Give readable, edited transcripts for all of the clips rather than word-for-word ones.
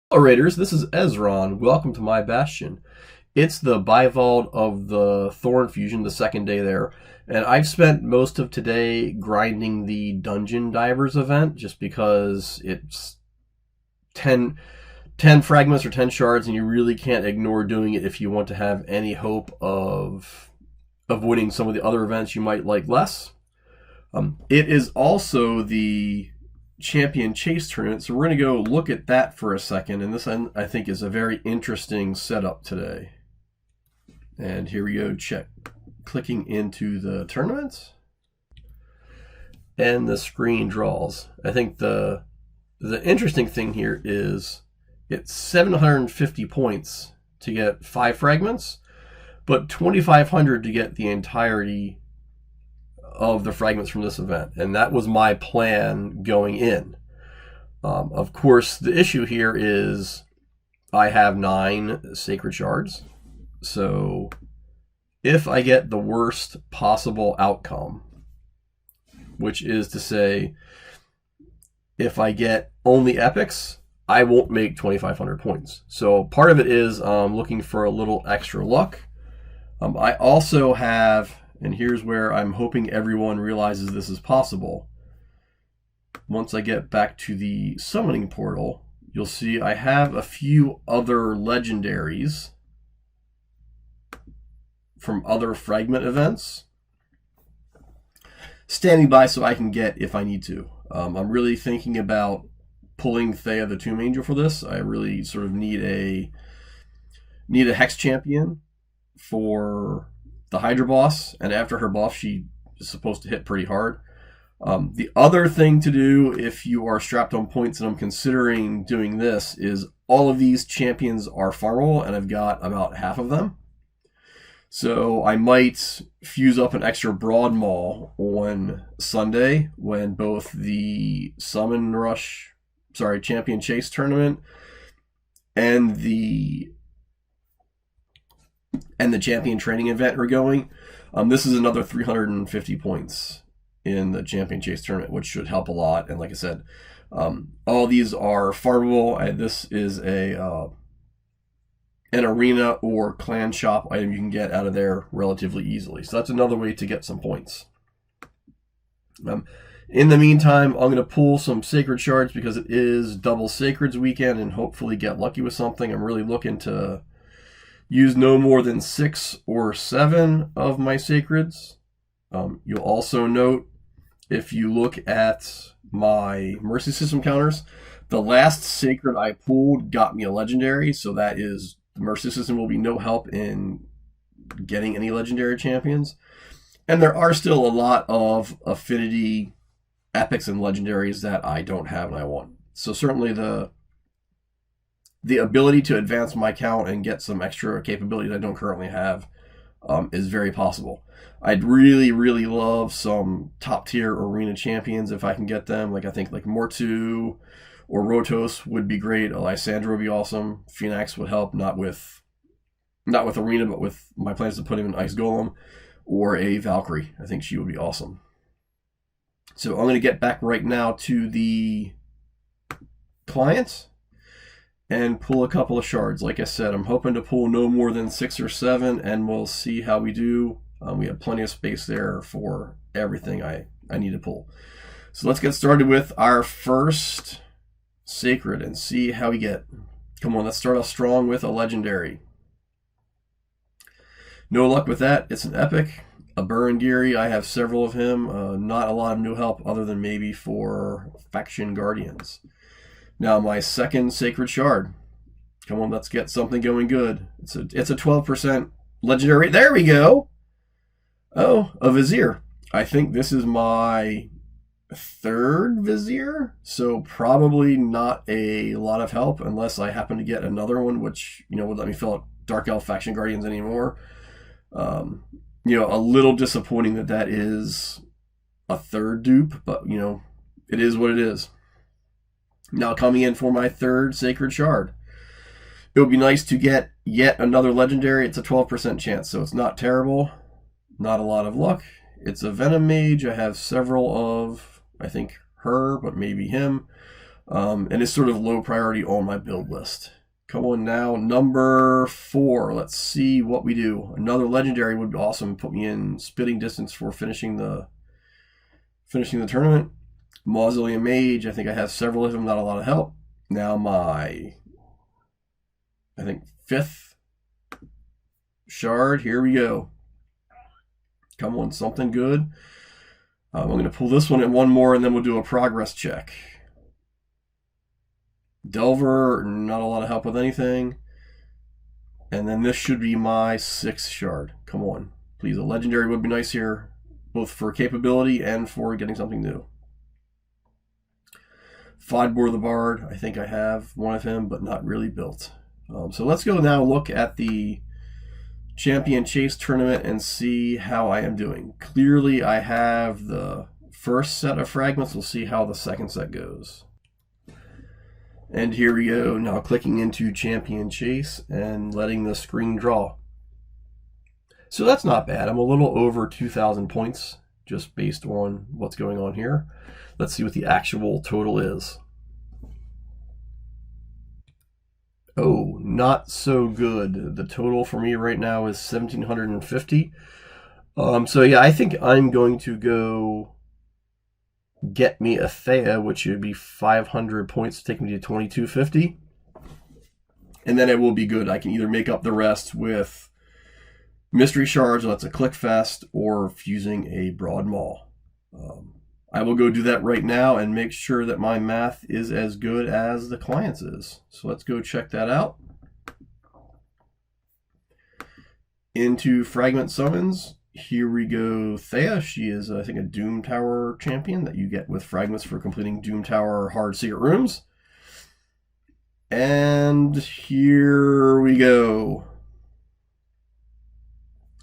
Hello Raiders, this is Ezron. Welcome to my Bastion. It's the Bivald of the Thorn fusion, the second day there, and I've spent most of today grinding the Dungeon Divers event just because it's 10 fragments or 10 shards and you really can't ignore doing it if you want to have any hope of winning some of the other events you might like less. It is also the champion chase tournament, so we're going to go look at that for a second, and this I think is a very interesting setup today. And here we go, clicking into the tournament, and the screen draws. I think the interesting thing here is it's 750 points to get 5 fragments, but 2,500 to get the entirety of the fragments from this event, and that was my plan going in. Of course, the issue here is I have 9 sacred shards, so if I get the worst possible outcome, which is to say, if I get only epics, I won't make 2,500 points. So part of it is looking for a little extra luck. I also have, and here's where I'm hoping everyone realizes this is possible. Once I get back to the summoning portal, you'll see I have a few other legendaries from other fragment events standing by so I can get if I need to. I'm really thinking about pulling Thea the Tomb Angel for this. I really sort of need a Hex champion for the Hydra boss, and after her buff, she is supposed to hit pretty hard. The other thing to do if you are strapped on points, and I'm considering doing this, is all of these champions are farmable, and I've got about half of them. So I might fuse up an extra Broad Maul on Sunday when both the Champion Chase tournament and the champion training event are going. This is another 350 points in the champion chase tournament, which should help a lot. And like I said, all these are farmable. This is an arena or clan shop item you can get out of there relatively easily. So that's another way to get some points. In the meantime, I'm going to pull some sacred shards because it is double sacreds weekend and hopefully get lucky with something. I'm really looking to use no more than 6 or 7 of my sacreds. You'll also note, if you look at my mercy system counters, the last sacred I pulled got me a legendary, so that is, the mercy system will be no help in getting any legendary champions. And there are still a lot of affinity epics and legendaries that I don't have and I want. So certainly the ability to advance my count and get some extra capabilities I don't currently have is very possible. I'd really, really love some top tier arena champions if I can get them. Like I think like Mortu or Rotos would be great. Lysandra would be awesome. Phoenix would help, not with arena, but with my plans to put him in Ice Golem, or a Valkyrie. I think she would be awesome. So I'm going to get back right now to the clients and pull a couple of shards. Like I said, I'm hoping to pull no more than 6 or 7, and we'll see how we do. We have plenty of space there for everything I need to pull. So let's get started with our first sacred and see how we get. Come on, let's start off strong with a legendary. No luck with that. It's an epic. A Burundiri, I have several of him. Not a lot of new help other than maybe for Faction Guardians. Now my second sacred shard. Come on, let's get something going good. It's a 12% legendary. There we go. Oh, a Vizier. I think this is my 3rd Vizier, so probably not a lot of help unless I happen to get another one, which would let me fill out Dark Elf Faction Guardians anymore. A little disappointing that is a 3rd dupe, but it is what it is. Now coming in for my 3rd sacred shard. It would be nice to get yet another legendary. It's a 12% chance, so it's not terrible. Not a lot of luck. It's a Venom Mage. I have several of, I think, her, but maybe him. And it's sort of low priority on my build list. Come on now, number 4. Let's see what we do. Another legendary would be awesome. Put me in spitting distance for finishing the tournament. Mausoleum Mage. I think I have several of them. Not a lot of help. Now my, I think 5th shard. Here we go. Come on, something good. I'm going to pull this one and one more, and then we'll do a progress check. Delver, not a lot of help with anything. And then this should be my 6th shard. Come on. Please, a legendary would be nice here, both for capability and for getting something new. Fodbor the Bard, I think I have one of him, but not really built. So let's go now look at the Champion Chase tournament and see how I am doing. Clearly, I have the first set of fragments. We'll see how the second set goes. And here we go, now clicking into Champion Chase and letting the screen draw. So that's not bad. I'm a little over 2,000 points just based on what's going on here. Let's see what the actual total is. Oh, not so good. The total for me right now is 1,750. So yeah, I think I'm going to go get me a Thea, which would be 500 points, take me to 2250. And then it will be good. I can either make up the rest with Mystery Shards, so that's a click fest, or fusing a Broad Maul. I will go do that right now and make sure that my math is as good as the client's is. So let's go check that out. Into Fragment Summons. Here we go, Thea. She is, I think, a Doom Tower champion that you get with fragments for completing Doom Tower hard secret rooms. And here we go.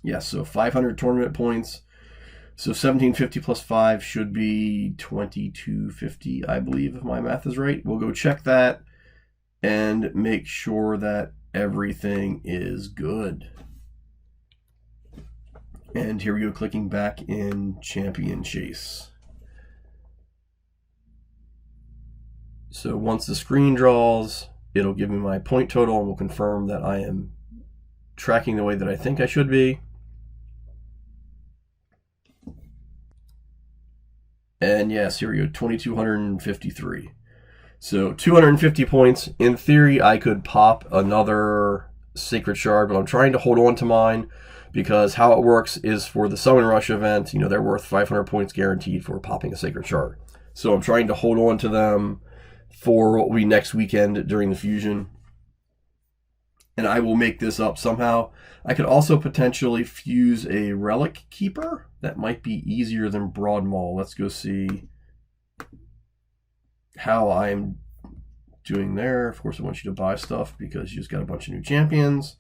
Yeah, so 500 tournament points. So 1750 plus 5 should be 2250, I believe, if my math is right. We'll go check that and make sure that everything is good. And here we go, clicking back in Champion Chase. So once the screen draws, it'll give me my point total and will confirm that I am tracking the way that I think I should be. And yes, here we go, 2,253. So 250 points. In theory, I could pop another Sacred Shard, but I'm trying to hold on to mine because how it works is for the Summon Rush event, you know, they're worth 500 points guaranteed for popping a Sacred Shard. So I'm trying to hold on to them for what will be next weekend during the fusion. And I will make this up somehow. I could also potentially fuse a Relic Keeper. That might be easier than Broad Maul. Let's go see how I'm doing there. Of course, I want you to buy stuff because you just got a bunch of new champions.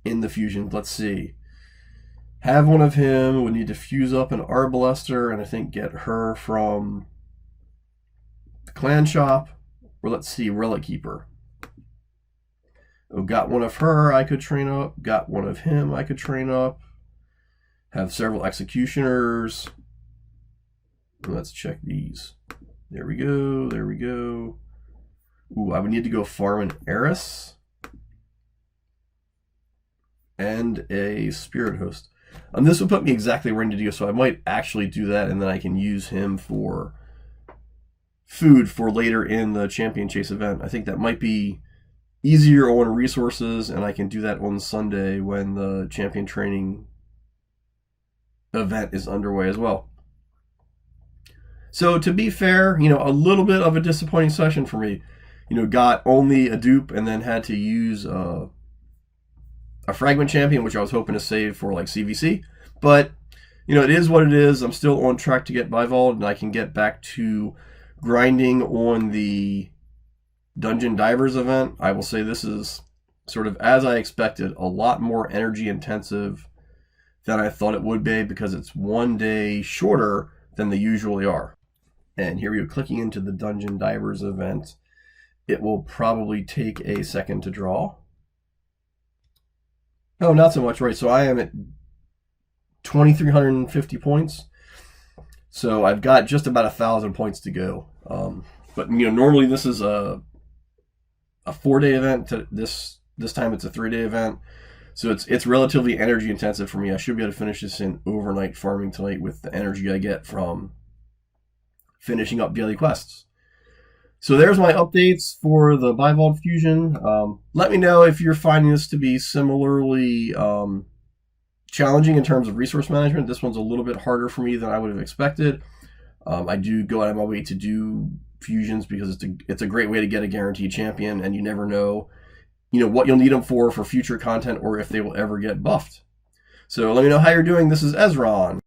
In the fusion, let's see. Have one of him. We need to fuse up an Arbalester and I think get her from the clan shop. Or let's see, Relic Keeper. Oh, got one of her I could train up. Got one of him I could train up. Have several executioners. Let's check these. There we go. There we go. Ooh, I would need to go farm an Eris. And a Spirit Host. This would put me exactly where I need to go, so I might actually do that, and then I can use him for food for later in the Champion Chase event. I think that might be easier on resources, and I can do that on Sunday when the Champion Training event is underway as well. So to be fair, you know, a little bit of a disappointing session for me. You know, got only a dupe and then had to use a Fragment Champion, which I was hoping to save for like CVC. But, you know, it is what it is. I'm still on track to get Bivald, and I can get back to grinding on the Dungeon Divers event. I will say this is sort of, as I expected, a lot more energy intensive than I thought it would be because it's one day shorter than they usually are. And here we go, clicking into the Dungeon Divers event. It will probably take a second to draw. Oh, not so much, right? So I am at 2,350 points. So I've got just about 1,000 points to go. But normally this is a 4-day event. This time it's a 3-day event. So it's relatively energy intensive for me. I should be able to finish this in overnight farming tonight with the energy I get from finishing up daily quests. So there's my updates for the Bivald fusion. Let me know if you're finding this to be similarly challenging in terms of resource management. This one's a little bit harder for me than I would have expected. I do go out of my way to do fusions because it's a great way to get a guaranteed champion, and you never know, what you'll need them for future content or if they will ever get buffed. So let me know how you're doing. This is Ezron.